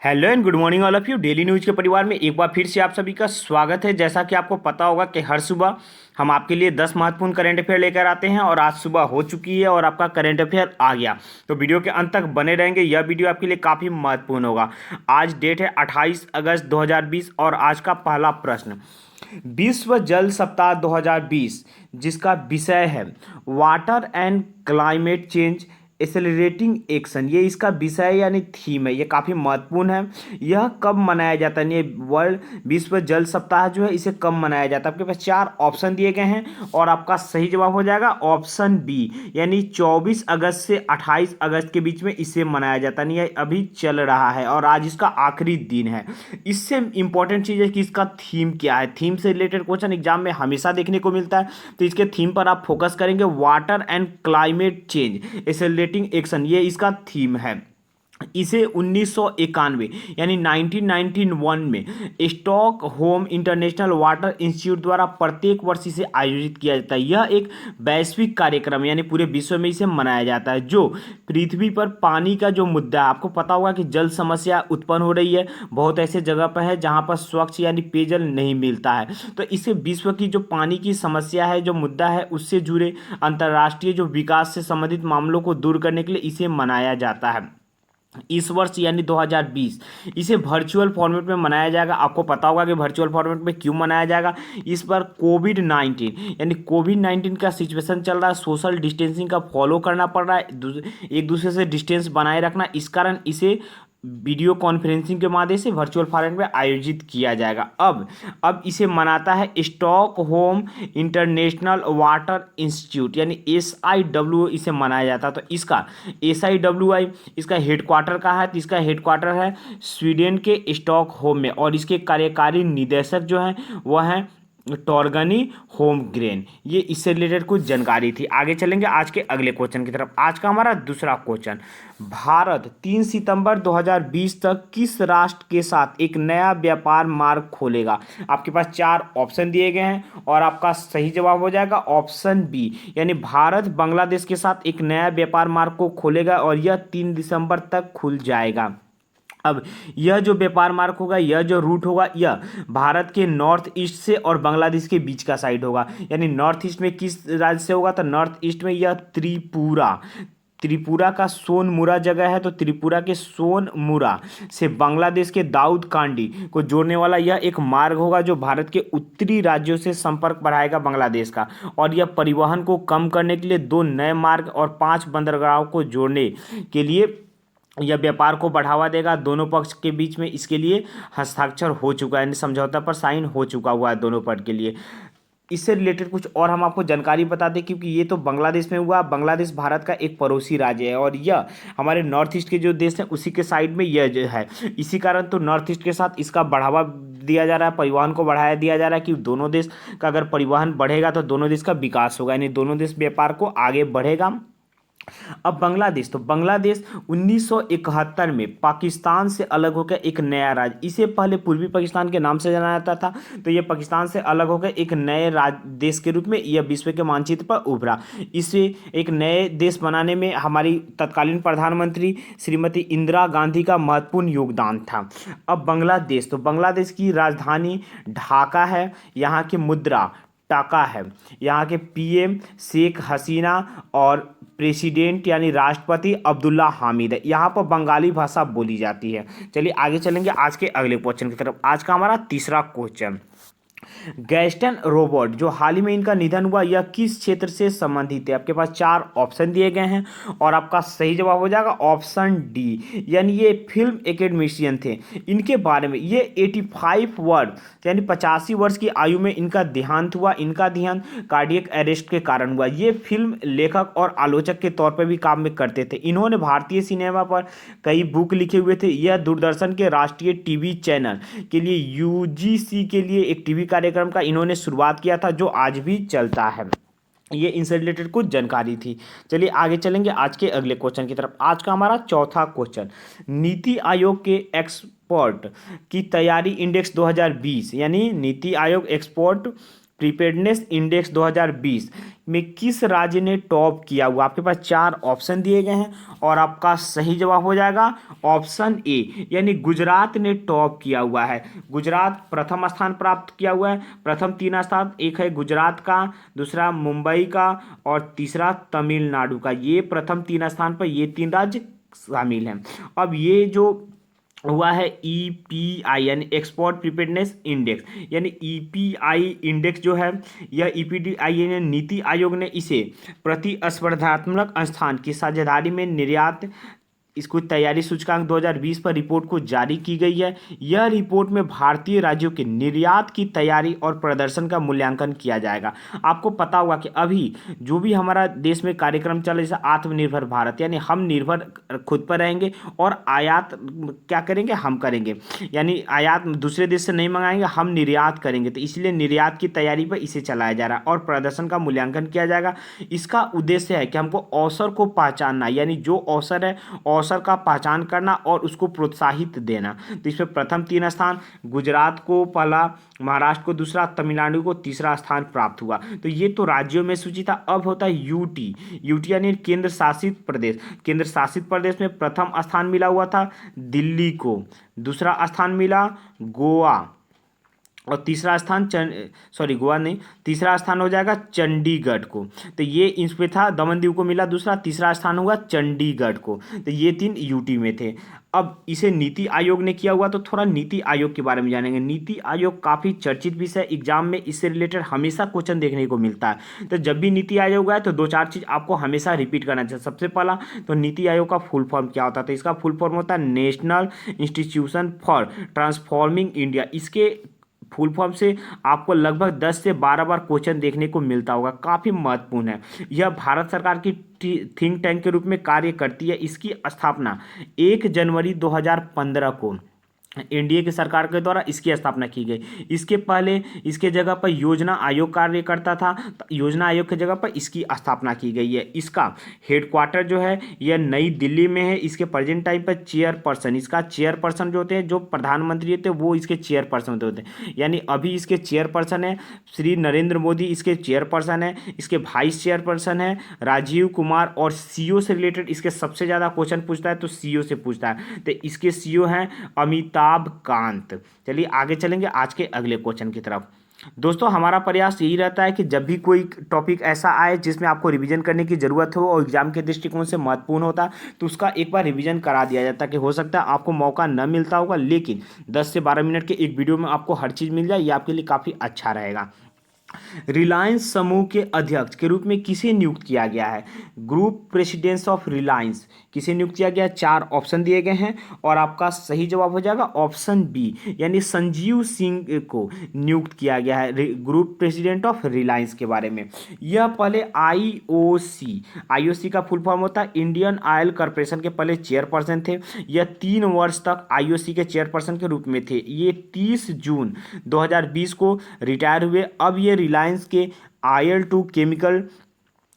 Hello and good morning all of you. Daily news के परिवार में एक बार फिर से आप सभी का स्वागत है। जैसा कि आपको पता होगा कि हर सुबह हम आपके लिए 10 महत्वपूर्ण करंट अफेयर लेकर आते हैं और आज सुबह हो चुकी है और आपका करंट अफेयर आ गया। तो वीडियो के अंत तक बने रहेंगे, यह वीडियो आपके लिए काफ़ी महत्वपूर्ण होगा। आज डेट है 28 अगस्त 2020 और आज का पहला प्रश्न, विश्व जल सप्ताह 2020 जिसका विषय है water and climate change accelerating action, ये इसका विषय यानी थीम है। ये काफ़ी महत्वपूर्ण है। यह कब मनाया जाता है, ये वर्ल्ड विश्व जल सप्ताह जो है इसे कब मनाया जाता है। आपके पास 4 ऑप्शन दिए गए हैं और आपका सही जवाब हो जाएगा ऑप्शन बी, यानी 24 अगस्त से 28 अगस्त के बीच में इसे मनाया जाता है। ये अभी चल रहा है और आज इसका आखिरी दिन है। इससे इंपॉर्टेंट चीज़ है कि इसका थीम क्या है। थीम से रिलेटेड क्वेश्चन एग्जाम में हमेशा देखने को मिलता है, तो इसके थीम पर आप फोकस करेंगे। Water and climate change accelerating action, ये इसका थीम है। इसे 1991 यानी 1991 में स्टॉकहोम इंटरनेशनल वाटर इंस्टीट्यूट द्वारा प्रत्येक वर्ष इसे आयोजित किया जाता है। यह एक वैश्विक कार्यक्रम यानी पूरे विश्व में इसे मनाया जाता है, जो पृथ्वी पर पानी का जो मुद्दा है, आपको पता होगा कि जल समस्या उत्पन्न हो रही है। बहुत ऐसे जगह पर है जहां पर स्वच्छ यानी पेयजल नहीं मिलता है। तो इसे विश्व की जो पानी की समस्या है, जो मुद्दा है, उससे जुड़े अंतर्राष्ट्रीय जो विकास से संबंधित मामलों को दूर करने के लिए इसे मनाया जाता है। इस वर्ष यानी 2020 इसे वर्चुअल फॉर्मेट में मनाया जाएगा। आपको पता होगा कि वर्चुअल फॉर्मेट में क्यों मनाया जाएगा। इस पर कोविड-19 यानी कोविड-19 का सिचुएशन चल रहा है, सोशल डिस्टेंसिंग का फॉलो करना पड़ रहा है, एक दूसरे से डिस्टेंस बनाए रखना, इस कारण इसे वीडियो कॉन्फ्रेंसिंग के माध्यम से वर्चुअल फॉर्मेट में आयोजित किया जाएगा। अब इसे मनाता है स्टॉकहोम इंटरनेशनल वाटर इंस्टीट्यूट यानी SIW इसे मनाया जाता है। तो इसका SIWI इसका हेडक्वार्टर कहाँ है, तो इसका हेडक्वार्टर है स्वीडन के स्टॉकहोम में और इसके कार्यकारी निदेशक जो हैं वह हैं टॉर्गनी होमग्रेन। ये इससे रिलेटेड कुछ जानकारी थी। आगे चलेंगे आज के अगले क्वेश्चन की तरफ। आज का हमारा दूसरा क्वेश्चन, भारत 3 सितंबर 2020 तक किस राष्ट्र के साथ एक नया व्यापार मार्ग खोलेगा। आपके पास 4 ऑप्शन दिए गए हैं और आपका सही जवाब हो जाएगा ऑप्शन बी, यानी भारत बांग्लादेश के साथ एक नया व्यापार मार्ग को खोलेगा और यह 3 दिसंबर तक खुल जाएगा। अब यह जो व्यापार मार्ग होगा, यह जो रूट होगा, यह भारत के नॉर्थ ईस्ट से और बांग्लादेश के बीच का साइड होगा। यानी नॉर्थ ईस्ट में किस राज्य से होगा, तो नॉर्थ ईस्ट में यह त्रिपुरा का सोनमुरा जगह है, तो त्रिपुरा के सोनमुरा से बांग्लादेश के दाऊद कांडी को जोड़ने वाला यह एक मार्ग होगा, जो भारत के उत्तरी राज्यों से संपर्क बढ़ाएगा बांग्लादेश का। और यह परिवहन को कम करने के लिए 2 नए मार्ग और 5 बंदरगाहों को जोड़ने के लिए यह व्यापार को बढ़ावा देगा। दोनों पक्ष के बीच में इसके लिए हस्ताक्षर हो चुका है, यानी समझौता पर साइन हो चुका हुआ है दोनों पक्ष के लिए। इससे रिलेटेड कुछ और हम आपको जानकारी बता दें, क्योंकि ये तो बांग्लादेश में हुआ। बांग्लादेश भारत का एक पड़ोसी राज्य है और यह हमारे नॉर्थ ईस्ट के जो देश हैं उसी के साइड में यह जो है, इसी कारण तो नॉर्थ ईस्ट के साथ इसका बढ़ावा दिया जा रहा है, परिवहन को बढ़ाया दिया जा रहा है कि दोनों देश का अगर परिवहन बढ़ेगा तो दोनों देश का विकास होगा, यानी दोनों देश व्यापार को आगे बढ़ेगा। अब बांग्लादेश, तो बांग्लादेश 1971 में पाकिस्तान से अलग होकर एक नया राज्य, इसे पहले पूर्वी पाकिस्तान के नाम से जाना जाता था, तो यह पाकिस्तान से अलग होकर एक नए देश के रूप में यह विश्व के मानचित्र पर उभरा। इसे एक नए देश बनाने में हमारी तत्कालीन प्रधानमंत्री श्रीमती इंदिरा गांधी का महत्वपूर्ण योगदान था। अब बांग्लादेश, तो बांग्लादेश की राजधानी ढाका है, यहाँ की मुद्रा टाका है, यहाँ के PM शेख हसीना और प्रेसिडेंट यानी राष्ट्रपति अब्दुल्ला हामिद है। यहाँ पर बंगाली भाषा बोली जाती है। चलिए आगे चलेंगे आज के अगले क्वेश्चन की तरफ। आज का हमारा तीसरा क्वेश्चन, गैस्टन रोबोट जो हाल ही में इनका निधन हुआ, यह किस क्षेत्र से संबंधित है। आपके पास 4 ऑप्शन दिए गए हैं और आपका सही जवाब हो जाएगा ऑप्शन डी, यानी ये फिल्म एकेडमिशियन थे। इनके बारे में, ये 85 वर्ष यानी 85 वर्ष की आयु में इनका देहांत हुआ। इनका देहांत कार्डियक अरेस्ट के कारण हुआ। ये फिल्म लेखक और आलोचक के तौर पर भी काम में करते थे। इन्होंने भारतीय सिनेमा पर कई बुक लिखे हुए थे। यह दूरदर्शन के राष्ट्रीय टीवी चैनल के लिए UGC के लिए एक टीवी कार्यक्रम का इन्होंने शुरुआत किया था, जो आज भी चलता है। ये इनसे रिलेटेड कुछ जानकारी थी। चलिए आगे चलेंगे आज के अगले क्वेश्चन की तरफ। आज का हमारा चौथा क्वेश्चन, नीति आयोग के एक्सपोर्ट की तैयारी इंडेक्स 2020 यानी NITI Aayog export preparedness index 2020 में किस राज्य ने टॉप किया हुआ? आपके पास 4 ऑप्शन दिए गए हैं और आपका सही जवाब हो जाएगा ऑप्शन ए, यानी गुजरात ने टॉप किया हुआ है। गुजरात प्रथम स्थान प्राप्त किया हुआ है। प्रथम 3 स्थान, एक है गुजरात का, दूसरा मुंबई का और तीसरा तमिलनाडु का। ये प्रथम 3 स्थान पर ये 3 राज्य शामिल हैं। अब ये जो हुआ है ईपीआई यानी एक्सपोर्ट प्रिपेयर्डनेस इंडेक्स, यानी ईपीआई इंडेक्स जो है, यह ईपीडीआई यानी नीति आयोग ने इसे प्रतिस्पर्धात्मक स्थान की साझेदारी में निर्यात इसको तैयारी सूचकांक 2020 पर रिपोर्ट को जारी की गई है। यह रिपोर्ट में भारतीय राज्यों के निर्यात की तैयारी और प्रदर्शन का मूल्यांकन किया जाएगा। आपको पता होगा कि अभी जो भी हमारा देश में कार्यक्रम चल रहा है, जैसे आत्मनिर्भर भारत, यानी हम निर्भर खुद पर रहेंगे और आयात क्या करेंगे, हम करेंगे, यानी आयात दूसरे देश से नहीं मंगाएंगे, हम निर्यात करेंगे। तो इसलिए निर्यात की तैयारी पर इसे चलाया जा रहा है और प्रदर्शन का मूल्यांकन किया जाएगा। इसका उद्देश्य है कि हमको अवसर को पहचानना, यानी जो अवसर है अवसर का पहचान करना और उसको प्रोत्साहित देना। तो इसमें प्रथम 3 स्थान गुजरात को पहला, महाराष्ट्र को दूसरा, तमिलनाडु को तीसरा स्थान प्राप्त हुआ। तो ये तो राज्यों में सूची था। अब होता है यूटी। यूटी यानी केंद्र शासित प्रदेश। केंद्र शासित प्रदेश में प्रथम स्थान मिला हुआ था दिल्ली को, दूसरा स्थान मिला गोवा और तीसरा स्थान गोवा नहीं, तीसरा स्थान हो जाएगा चंडीगढ़ को। तो ये इस पे था, दमन दीव को मिला दूसरा, तीसरा स्थान हुआ चंडीगढ़ को। तो ये 3 यूटी में थे। अब इसे नीति आयोग ने किया हुआ, तो थोड़ा नीति आयोग के बारे में जानेंगे। नीति आयोग काफ़ी चर्चित विषय, एग्जाम में इससे रिलेटेड हमेशा क्वेश्चन देखने को मिलता है। तो जब भी नीति आयोग आए तो 2-4 चीज़ आपको हमेशा रिपीट करना चाहिए। सबसे पहला तो नीति आयोग का फुल फॉर्म क्या होता है? तो इसका फुल फॉर्म होता है national institution for transforming India. इसके फुल फॉर्म से आपको लगभग 10 से 12 बार क्वेश्चन देखने को मिलता होगा, काफ़ी महत्वपूर्ण है। यह भारत सरकार की थिंक टैंक के रूप में कार्य करती है। इसकी स्थापना 1 जनवरी 2015 को एनडीए की सरकार के द्वारा इसकी स्थापना की गई। इसके पहले इसके जगह पर योजना आयोग कार्य करता था, तो योजना आयोग की जगह पर इसकी स्थापना की गई है। इसका हेडक्वार्टर जो है यह नई दिल्ली में है। इसके प्रेजेंट टाइम पर चेयरपर्सन, इसका चेयरपर्सन जो होते हैं, जो प्रधानमंत्री होते हैं वो इसके चेयरपर्सन होते हैं। यानी अभी इसके चेयरपर्सन है श्री नरेंद्र मोदी, इसके चेयरपर्सन है। इसके वाइस चेयरपर्सन है राजीव कुमार। और सीईओ से रिलेटेड इसके सबसे ज़्यादा क्वेश्चन पूछता है तो सीईओ से पूछता है, तो इसके सीईओ हैं अमिताभ कांत। चलिए आगे चलेंगे आज के अगले क्वेश्चन की तरफ। दोस्तों हमारा प्रयास यही रहता है कि जब भी कोई टॉपिक ऐसा आए जिसमें आपको रिवीजन करने की ज़रूरत हो और एग्जाम के दृष्टिकोण से महत्वपूर्ण होता तो उसका एक बार रिवीजन करा दिया जाता, कि हो सकता है आपको मौका न मिलता होगा, लेकिन 10 से 12 मिनट के एक वीडियो में आपको हर चीज़ मिल जाए, ये आपके लिए काफ़ी अच्छा रहेगा। रिलायंस समूह के अध्यक्ष के रूप में किसे नियुक्त किया गया है? ग्रुप प्रेसिडेंस ऑफ रिलायंस किसे नियुक्त किया गया? 4 ऑप्शन दिए गए हैं और आपका सही जवाब हो जाएगा ऑप्शन बी, यानी संजीव सिंह को नियुक्त किया गया है ग्रुप प्रेसिडेंट ऑफ रिलायंस के बारे में। यह पहले आईओसी का फुल फॉर्म होता है इंडियन ऑयल कॉर्पोरेशन के पहले चेयरपर्सन थे। यह 3 वर्ष तक आईओसी के चेयरपर्सन के रूप में थे। ये 30 जून 2020 को रिटायर हुए। अब ये रिलायंस के IL2 केमिकल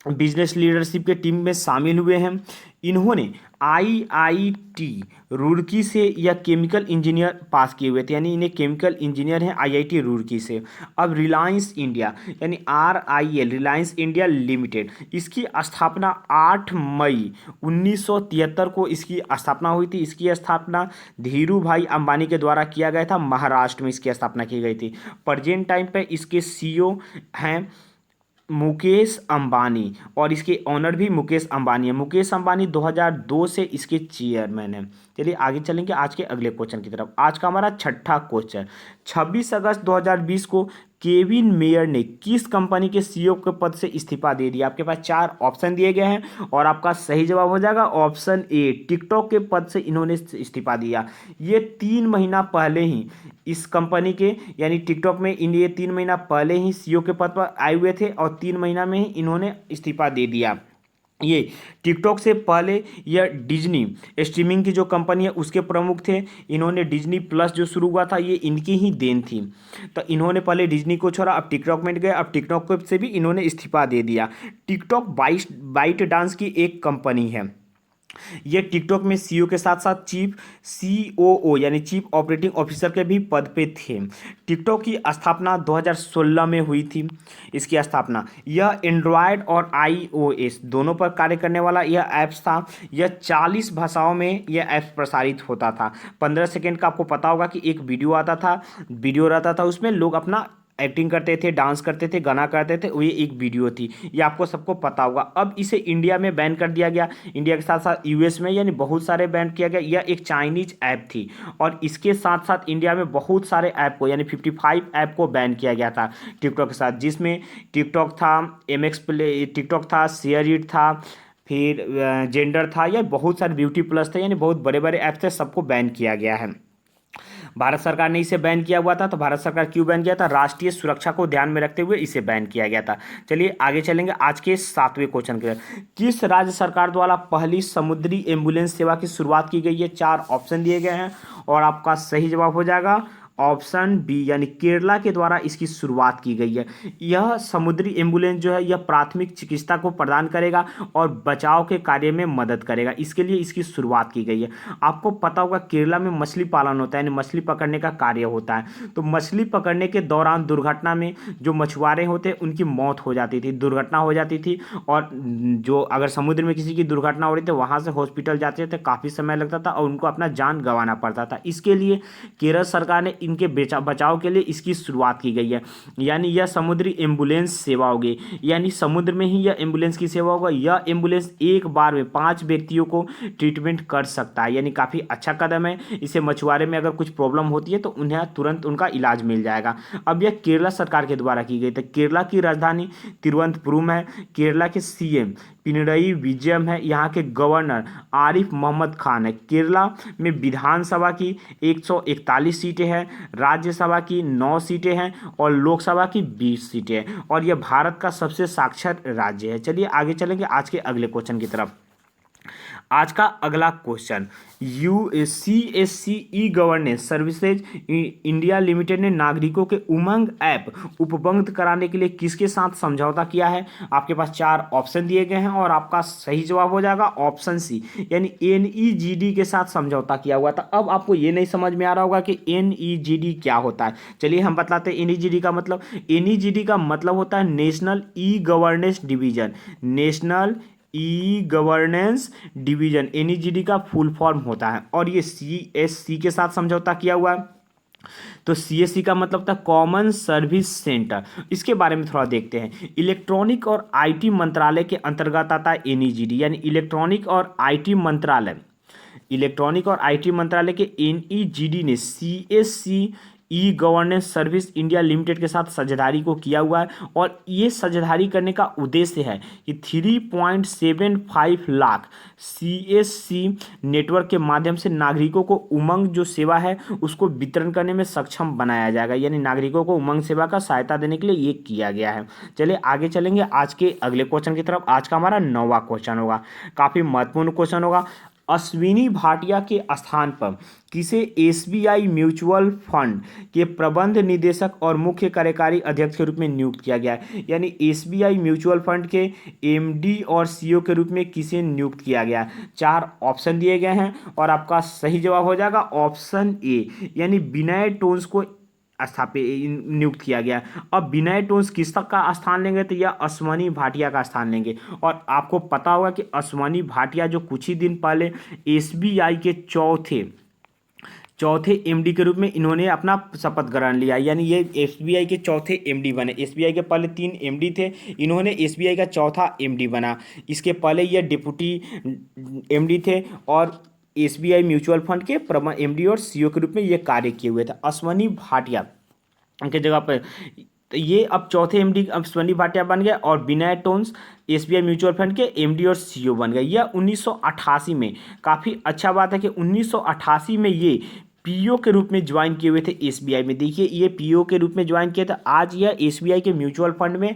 बिजनेस लीडरशिप के टीम में शामिल हुए हैं। इन्होंने IIT रुड़की से या केमिकल इंजीनियर पास किए हुए थे, यानी इन्हें केमिकल इंजीनियर हैं IIT रुड़की से। अब रिलायंस इंडिया यानी RIL रिलायंस इंडिया लिमिटेड, इसकी स्थापना 8 मई 1973 को इसकी स्थापना हुई थी। इसकी स्थापना धीरू भाई अंबानी के द्वारा किया गया था। महाराष्ट्र में इसकी स्थापना की गई थी। प्रेजेंट टाइम पे इसके CEO हैं मुकेश अंबानी और इसके ऑनर भी मुकेश अंबानी है। मुकेश अंबानी 2002 से इसके चेयरमैन हैं। चलिए आगे चलेंगे आज के अगले क्वेश्चन की तरफ। आज का हमारा छठा क्वेश्चन, 26 अगस्त 2020 को केविन मेयर ने किस कंपनी के CEO के पद से इस्तीफा दे दिया? आपके पास 4 ऑप्शन दिए गए हैं और आपका सही जवाब हो जाएगा ऑप्शन ए, टिकटॉक के पद से इन्होंने इस्तीफा दिया। ये 3 महीना पहले ही इस कंपनी के यानी टिकटॉक में ये 3 महीना पहले ही CEO के पद पर आए हुए थे और 3 महीना में ही इन्होंने इस्तीफा दे दिया। ये टिकटॉक से पहले यह डिज्नी स्ट्रीमिंग की जो कंपनी है उसके प्रमुख थे। इन्होंने डिज्नी प्लस जो शुरू हुआ था ये इनकी ही देन थी। तो इन्होंने पहले डिज्नी को छोड़ा, अब टिकटॉक में गए, अब टिकटॉक से भी इन्होंने इस्तीफा दे दिया। टिकटॉक बाइट डांस की एक कंपनी है ये टिकटॉक में सीईओ के साथ साथ चीफ सीओओ यानी चीफ ऑपरेटिंग ऑफिसर के भी पद पे थे। टिकटॉक की स्थापना 2016 में हुई थी। इसकी स्थापना, यह एंड्रॉयड और आईओएस दोनों पर कार्य करने वाला यह ऐप्स था। यह 40 भाषाओं में यह ऐप्स प्रसारित होता था। 15 सेकेंड का आपको पता होगा कि एक वीडियो आता था, वीडियो रहता था, उसमें लोग अपना एक्टिंग करते थे, डांस करते थे, गाना करते थे, वो ये एक वीडियो थी। ये आपको सबको पता होगा। अब इसे इंडिया में बैन कर दिया गया, इंडिया के साथ साथ यूएस में, यानी बहुत सारे बैन किया गया। यह एक चाइनीज ऐप थी और इसके साथ साथ इंडिया में बहुत सारे ऐप को यानी 55 ऐप को बैन किया गया था टिकटॉक के साथ, जिसमें टिकटॉक था, एमएक्स प्ले टिकटॉक था, शेयर इट था, फिर जेंडर था, या बहुत सारे ब्यूटी प्लस थे, यानी बहुत बड़े बड़े ऐप्स थे, सबको बैन किया गया है। भारत सरकार ने इसे बैन किया हुआ था। तो भारत सरकार क्यों बैन किया था? राष्ट्रीय सुरक्षा को ध्यान में रखते हुए इसे बैन किया गया था। चलिए आगे चलेंगे आज के 7वें क्वेश्चन के। किस राज्य सरकार द्वारा पहली समुद्री एम्बुलेंस सेवा की शुरुआत की गई है? 4 ऑप्शन दिए गए हैं और आपका सही जवाब हो जाएगा ऑप्शन बी, यानी केरला के द्वारा इसकी शुरुआत की गई है। यह समुद्री एम्बुलेंस जो है यह प्राथमिक चिकित्सा को प्रदान करेगा और बचाव के कार्य में मदद करेगा, इसके लिए इसकी शुरुआत की गई है। आपको पता होगा केरला में मछली पालन होता है, यानी मछली पकड़ने का कार्य होता है। तो मछली पकड़ने के दौरान दुर्घटना में जो मछुआरे होते हैं उनकी मौत हो जाती थी, दुर्घटना हो जाती थी। और जो अगर समुद्र में किसी की दुर्घटना हो रही थी, वहाँ से हॉस्पिटल जाते थे, काफ़ी समय लगता था और उनको अपना जान गंवाना पड़ता था। इसके लिए केरल सरकार ने इनके बचाव के लिए इसकी शुरुआत की गई है। यानी यह समुद्री एम्बुलेंस सेवा होगी, यानी समुद्र में ही यह एम्बुलेंस की सेवा होगा। यह एम्बुलेंस एक बार में 5 व्यक्तियों को ट्रीटमेंट कर सकता है, यानी काफ़ी अच्छा कदम है। इसे मछुआरे में अगर कुछ प्रॉब्लम होती है तो उन्हें तुरंत उनका इलाज मिल जाएगा। अब यह केरला सरकार के द्वारा की गई। तो केरला की राजधानी तिरुवनंतपुरम है। केरला के सीएम पिनरई विजयम है। यहाँ के गवर्नर आरिफ मोहम्मद खान है। केरला में विधानसभा की 141 सीटें हैं, राज्यसभा की 9 सीटें हैं और लोकसभा की 20 सीटें हैं और यह भारत का सबसे साक्षर राज्य है। चलिए आगे चलेंगे आज के अगले क्वेश्चन की तरफ। आज का अगला question, CSC e governance services India limited ने नागरिकों के उमंग ऐप उपलब्ध कराने के लिए किसके साथ समझौता किया है? आपके पास 4 ऑप्शन दिए गए हैं और आपका सही जवाब हो जाएगा ऑप्शन सी, यानी NEGD के साथ समझौता किया हुआ था। अब आपको ये नहीं समझ में आ रहा होगा कि NEGD क्या होता है। चलिए हम बताते हैं NEGD का मतलब। NEGD का मतलब होता है national e governance division. National e governance division NEGD का फुल फॉर्म होता है और ये CSC के साथ समझौता किया हुआ है। तो CSC का मतलब था कॉमन सर्विस सेंटर। इसके बारे में थोड़ा देखते हैं। इलेक्ट्रॉनिक और IT मंत्रालय के अंतर्गत आता है NEGD, यानी इलेक्ट्रॉनिक और IT मंत्रालय। इलेक्ट्रॉनिक और IT मंत्रालय के NEGD ने CSC e governance service India limited के साथ साझेदारी को किया हुआ है और ये साझेदारी करने का उद्देश्य है कि 3.75 लाख CSC नेटवर्क के माध्यम से नागरिकों को उमंग जो सेवा है उसको वितरण करने में सक्षम बनाया जाएगा, यानी नागरिकों को उमंग सेवा का सहायता देने के लिए ये किया गया है। चलिए आगे चलेंगे आज के अगले क्वेश्चन की तरफ। आज का हमारा 9वां क्वेश्चन होगा, काफ़ी महत्वपूर्ण क्वेश्चन होगा। अश्विनी भाटिया के स्थान पर किसे SBI म्यूचुअल फंड के प्रबंध निदेशक और मुख्य कार्यकारी अध्यक्ष के रूप में नियुक्त किया गया है? यानी SBI म्यूचुअल फंड के MD और CEO के रूप में किसे नियुक्त किया गया है? 4 ऑप्शन दिए गए हैं और आपका सही जवाब हो जाएगा ऑप्शन ए, यानी विनय टोन्स को नियुक्त किया गया। अब विनय टोन्स किसका का स्थान लेंगे? तो यह अश्विनी भाटिया का स्थान लेंगे। और आपको पता होगा कि अश्विनी भाटिया जो कुछ ही दिन पहले SBI के चौथे MD के रूप में इन्होंने अपना शपथ ग्रहण लिया, यानी ये SBI के चौथे MD बने। SBI के पहले 3 MD थे, इन्होंने SBI का चौथा MD बना। इसके पहले ये डिप्टी MD थे और SBI म्यूचुअल फंड के MD और CEO के रूप में ये कार्य किए हुए थे अश्विनी भाटिया के जगह पर। तो ये अब चौथे MD अश्विनी भाटिया बन गए और विनय टोन्स SBI म्यूचुअल फंड के MD और CEO बन गए। यह 1988 में, काफ़ी अच्छा बात है कि 1988 में ये PO के रूप में ज्वाइन किए हुए थे SBI में। देखिए ये PO के रूप में ज्वाइन किया था। आज यह SBI के म्यूचुअल फंड में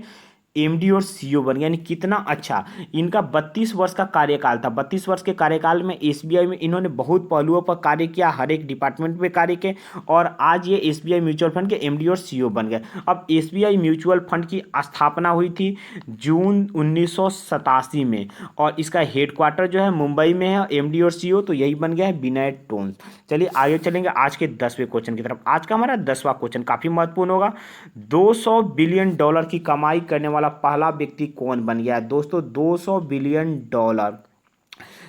एमडी और सीईओ बन गए, यानी कितना अच्छा। इनका 32 वर्ष का कार्यकाल था। 32 वर्ष के कार्यकाल में एसबीआई में इन्होंने बहुत पहलुओं पर कार्य किया, हर एक डिपार्टमेंट पे कार्य किए, और आज ये एसबीआई म्यूचुअल फंड के एमडी और सीईओ बन गए। अब एसबीआई म्यूचुअल फंड की स्थापना हुई थी जून 1987 में, और इसका हेडक्वार्टर जो है मुंबई में है। एमडी और सीईओ तो यही बन गया है, विनय टोन्स। चलिए आगे चलेंगे आज के 10वें क्वेश्चन की तरफ। आज का हमारा 10वां क्वेश्चन काफी महत्वपूर्ण होगा। 200 बिलियन डॉलर की कमाई करने वाला पहला व्यक्ति कौन बन गया है? दोस्तों 200 बिलियन डॉलर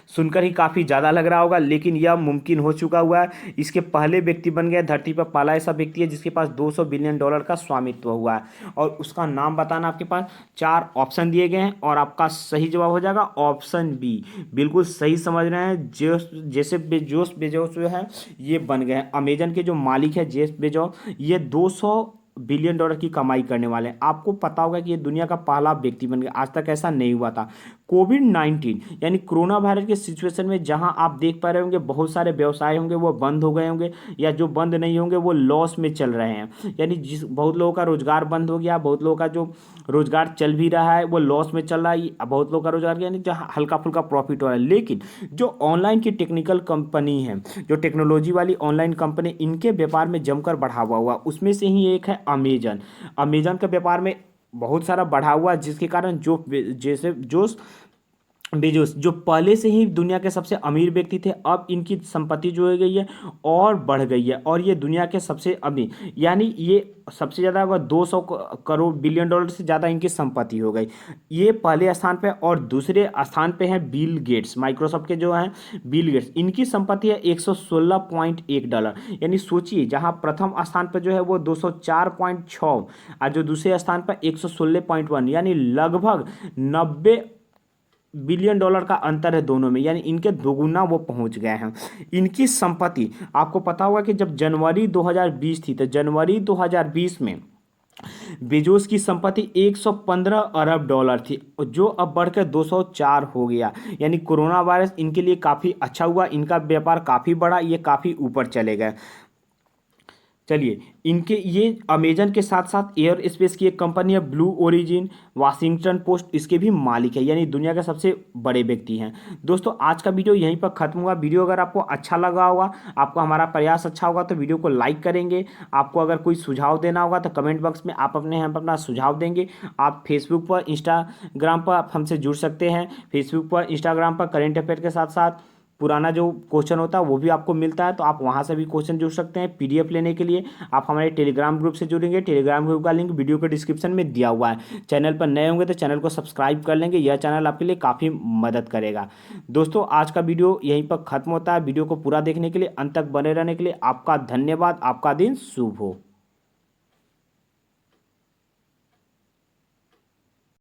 सुनकर ही काफ़ी ज़्यादा लग रहा होगा, लेकिन यह मुमकिन हो चुका हुआ है। इसके पहले व्यक्ति बन गया, धरती पर पहला ऐसा व्यक्ति है जिसके पास 200 बिलियन डॉलर का स्वामित्व हुआ है, और उसका नाम बताना। आपके पास 4 ऑप्शन दिए गए हैं और आपका सही जवाब हो जाएगा ऑप्शन बी। बिल्कुल सही समझ रहे हैं। जैसे बेजोस जो है ये बन गए हैं अमेजन के जो मालिक है जेफ बेजोस, ये 200 बिलियन डॉलर की कमाई करने वाले हैं। आपको पता होगा कि ये दुनिया का पहला व्यक्ति बन गया, आज तक ऐसा नहीं हुआ था। कोविड-19 यानी कोरोना वायरस के सिचुएशन में जहां आप देख पा रहे होंगे बहुत सारे व्यवसाय होंगे वो बंद हो गए होंगे, या जो बंद नहीं होंगे वो लॉस में चल रहे हैं। यानी बहुत लोगों का रोजगार बंद हो गया, बहुत लोगों का जो रोजगार चल भी रहा है वो लॉस में चल रहा है, बहुत लोगों का रोजगार यानी जहाँ हल्का फुल्का प्रॉफिट हो रहा है। लेकिन जो ऑनलाइन की टेक्निकल कंपनी है, जो टेक्नोलॉजी वाली ऑनलाइन कंपनी, इनके व्यापार में जमकर बढ़ावा हुआ, उसमें से ही एक है अमेजन। अमेजन का व्यापार में बहुत सारा बढ़ा हुआ, जिसके कारण बेजोस जो पहले से ही दुनिया के सबसे अमीर व्यक्ति थे, अब इनकी संपत्ति जो हो गई है और बढ़ गई है, और ये दुनिया के सबसे अमीर, यानी ये सबसे ज़्यादा होगा 200 करोड़ बिलियन डॉलर से ज़्यादा इनकी संपत्ति हो गई। ये पहले स्थान पे, और दूसरे स्थान पे हैं बिल गेट्स, माइक्रोसॉफ्ट के जो हैं बिल गेट्स, इनकी संपत्ति है 116.1 डॉलर। यानी सोचिए, जहाँ प्रथम स्थान पर जो है वो 204.6 और जो दूसरे स्थान पर 116.1, यानी लगभग 90 बिलियन डॉलर का अंतर है दोनों में, यानी इनके दोगुना वो पहुंच गए हैं। इनकी संपत्ति आपको पता होगा कि जब जनवरी 2020 थी, तो जनवरी 2020 में बेजोस की संपत्ति 115 अरब डॉलर थी, जो अब बढ़कर 204 हो गया। यानी कोरोना वायरस इनके लिए काफ़ी अच्छा हुआ, इनका व्यापार काफ़ी बढ़ा, ये काफ़ी ऊपर चले गए। चलिए, इनके ये अमेजन के साथ साथ एयर स्पेस की एक कंपनी है ब्लू ओरिजिन, वाशिंगटन पोस्ट इसके भी मालिक है, यानी दुनिया के सबसे बड़े व्यक्ति हैं। दोस्तों आज का वीडियो यहीं पर खत्म हुआ। वीडियो अगर आपको अच्छा लगा होगा, आपको हमारा प्रयास अच्छा होगा, तो वीडियो को लाइक करेंगे। आपको अगर कोई सुझाव देना होगा तो कमेंट बॉक्स में आप अपना सुझाव देंगे। आप फेसबुक पर, इंस्टाग्राम पर आप हमसे जुड़ सकते हैं। फेसबुक पर, इंस्टाग्राम पर करेंट अफेयर के साथ साथ पुराना जो क्वेश्चन होता है वो भी आपको मिलता है, तो आप वहां से भी क्वेश्चन जुड़ सकते हैं। पीडीएफ लेने के लिए आप हमारे टेलीग्राम ग्रुप से जुड़ेंगे। टेलीग्राम ग्रुप का लिंक वीडियो के डिस्क्रिप्शन में दिया हुआ है। चैनल पर नए होंगे तो चैनल को सब्सक्राइब कर लेंगे, यह चैनल आपके लिए काफ़ी मदद करेगा। दोस्तों आज का वीडियो यहीं पर खत्म होता है। वीडियो को पूरा देखने के लिए, अंत तक बने रहने के लिए आपका धन्यवाद। आपका दिन शुभ हो।